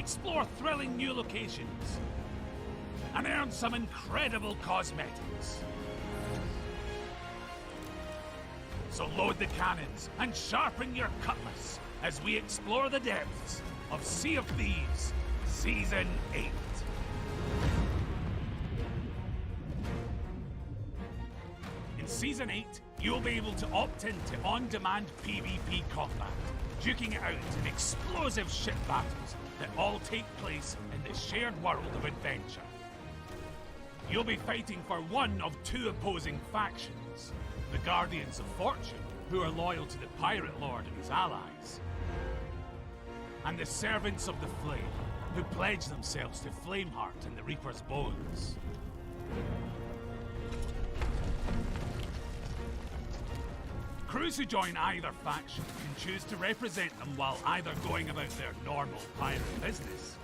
explore thrilling new locations, and earn some incredible cosmetics. So load the cannons and sharpen your cutlass as we explore the depths of Sea of Thieves Season 8. In Season 8, you'll be able to opt into on-demand PvP combat, duking it out in explosive ship battles that all take place in the shared world of adventure. You'll be fighting for one of two opposing factions: the Guardians of Fortune, who are loyal to the Pirate Lord and his allies, and the Servants of the Flame, who pledge themselves to Flameheart and the Reaper's Bones. Crews who join either faction can choose to represent them while either going about their normal pirate business,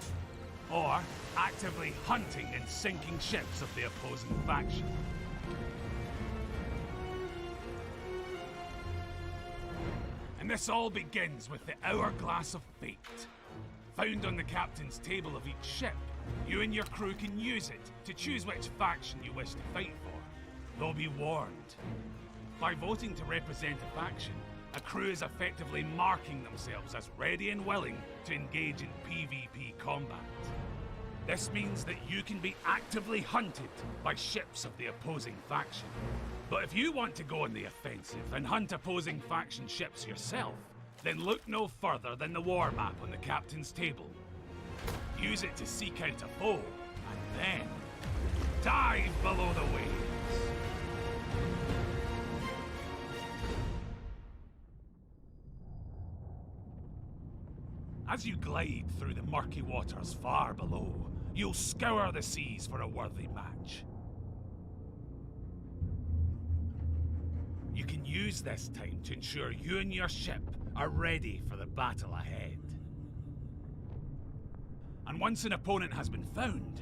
or actively hunting and sinking ships of the opposing faction. And this all begins with the Hourglass of Fate. Found on the captain's table of each ship, you and your crew can use it to choose which faction you wish to fight for. Though be warned, by voting to represent a faction, a crew is effectively marking themselves as ready and willing to engage in PvP combat. This means that you can be actively hunted by ships of the opposing faction. But if you want to go on the offensive and hunt opposing faction ships yourself, then look no further than the war map on the captain's table. Use it to seek out a foe, and then dive below the waves. As you glide through the murky waters far below, you'll scour the seas for a worthy match. You can use this time to ensure you and your ship are ready for the battle ahead. And once an opponent has been found,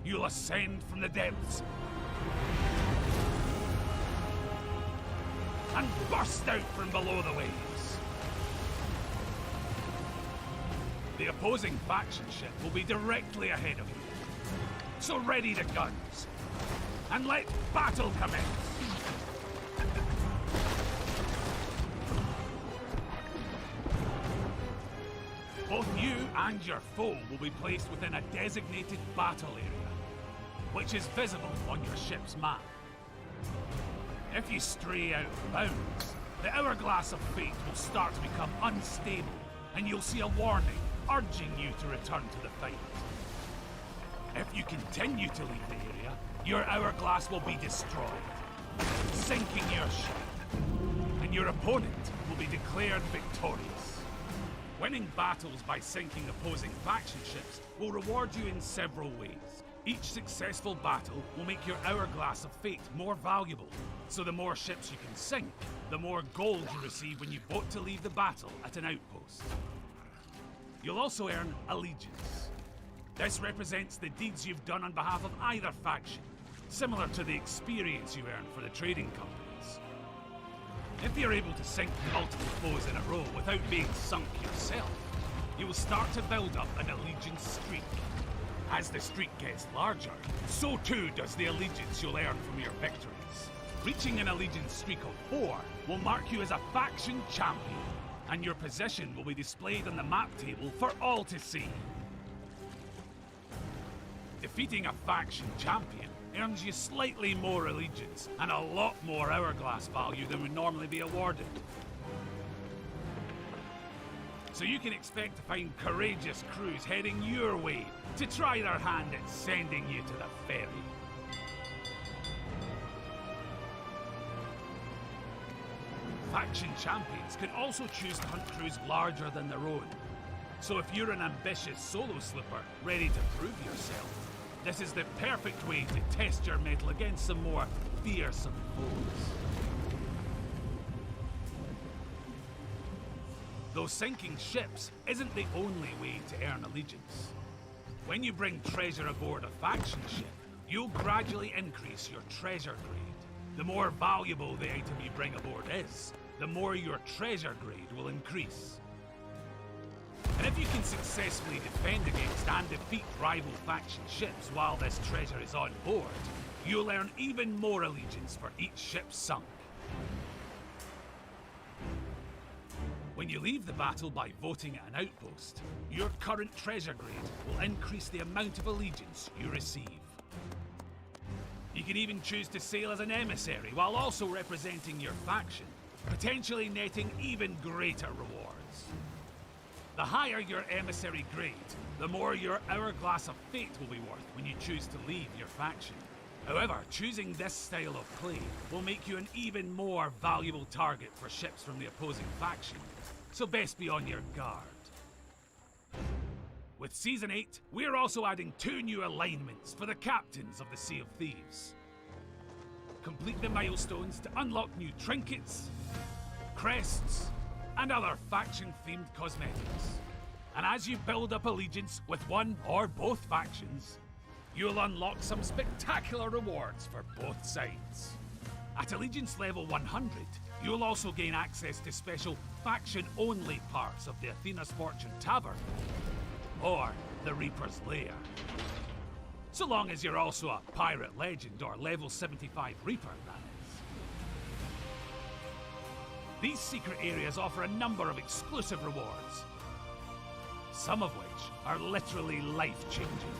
you'll ascend from the depths and burst out from below the waves. The opposing faction ship will be directly ahead of you. So ready the guns, and let battle commence! Both you and your foe will be placed within a designated battle area, which is visible on your ship's map. If you stray out of bounds, the Hourglass of Fate will start to become unstable, and you'll see a warning urging you to return to the fight. If you continue to leave the area, your Hourglass will be destroyed, sinking your ship, and your opponent will be declared victorious. Winning battles by sinking opposing faction ships will reward you in several ways. Each successful battle will make your Hourglass of Fate more valuable, so the more ships you can sink, the more gold you receive when you vote to leave the battle at an outpost. You'll also earn allegiance. This represents the deeds you've done on behalf of either faction, similar to the experience you earn for the trading companies. If you're able to sink multiple foes in a row without being sunk yourself, you will start to build up an allegiance streak. As the streak gets larger, so too does the allegiance you'll earn from your victories. Reaching an allegiance streak of 4 will mark you as a faction champion, and your position will be displayed on the map table for all to see. Defeating a faction champion earns you slightly more allegiance and a lot more Hourglass value than would normally be awarded. So you can expect to find courageous crews heading your way to try their hand at sending you to the ferry. Faction champions can also choose to hunt crews larger than their own. So if you're an ambitious solo slipper ready to prove yourself, this is the perfect way to test your mettle against some more fearsome foes. Though sinking ships isn't the only way to earn allegiance. When you bring treasure aboard a faction ship, you'll gradually increase your treasure grade. The more valuable the item you bring aboard is, the more your treasure grade will increase. And if you can successfully defend against and defeat rival faction ships while this treasure is on board, you'll earn even more allegiance for each ship sunk. When you leave the battle by voting at an outpost, your current treasure grade will increase the amount of allegiance you receive. You can even choose to sail as an emissary while also representing your faction, potentially netting even greater rewards. The higher your emissary grade, the more your Hourglass of Fate will be worth when you choose to leave your faction. However, choosing this style of play will make you an even more valuable target for ships from the opposing faction, so best be on your guard. With Season 8, we're also adding 2 new alignments for the captains of the Sea of Thieves. Complete the milestones to unlock new trinkets, crests, and other faction-themed cosmetics. And as you build up allegiance with one or both factions, you'll unlock some spectacular rewards for both sides. At allegiance level 100, you'll also gain access to special faction-only parts of the Athena's Fortune Tavern, or the Reaper's Lair. So long as you're also a Pirate Legend or level 75 Reaper, that is. These secret areas offer a number of exclusive rewards, some of which are literally life-changing.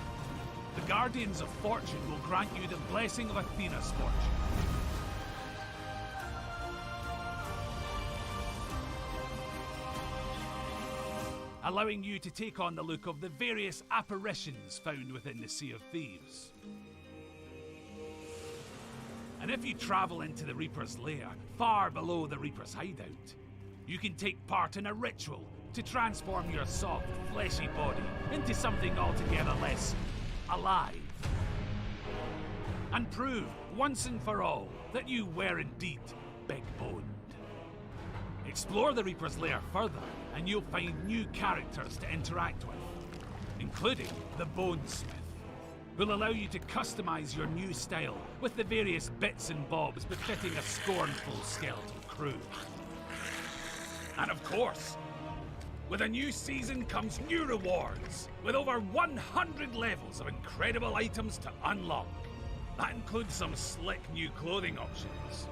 The Guardians of Fortune will grant you the blessing of Athena's fortune. Allowing you to take on the look of the various apparitions found within the Sea of Thieves. And if you travel into the Reaper's Lair, far below the Reaper's hideout, you can take part in a ritual to transform your soft, fleshy body into something altogether less alive. And prove, once and for all, that you were indeed big-boned. Explore the Reaper's Lair further, and you'll find new characters to interact with, including the Bonesmith, who'll allow you to customize your new style with the various bits and bobs befitting a scornful skeletal crew. And of course, with a new season comes new rewards, with over 100 levels of incredible items to unlock. That includes some slick new clothing options.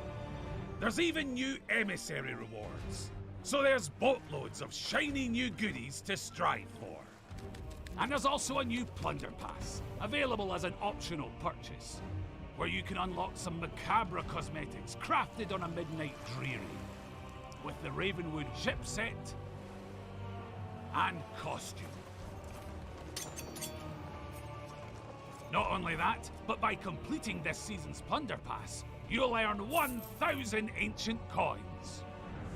There's even new emissary rewards, so there's boatloads of shiny new goodies to strive for. And there's also a new Plunder Pass, available as an optional purchase, where you can unlock some macabre cosmetics crafted on a midnight dreary, with the Ravenwood ship set and costume. Not only that, but by completing this season's Plunder Pass, you'll earn 1,000 ancient coins.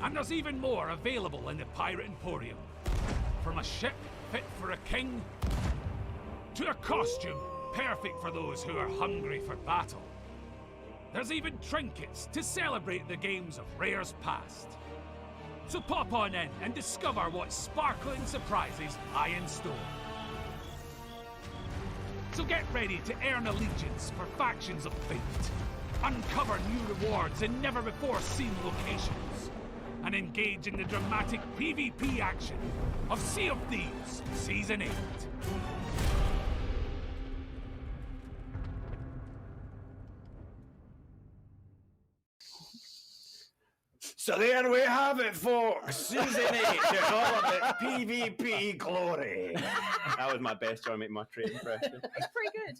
And there's even more available in the Pirate Emporium. From a ship fit for a king, to a costume perfect for those who are hungry for battle. There's even trinkets to celebrate the games of Rare's past. So pop on in and discover what sparkling surprises lie in store. So get ready to earn allegiance for factions of fate, uncover new rewards in never-before-seen locations, and engage in the dramatic PvP action of Sea of Thieves Season 8. So there we have it, folks. Season 8 is all about PvP glory. That was my best John McMurtry impression. It's pretty good.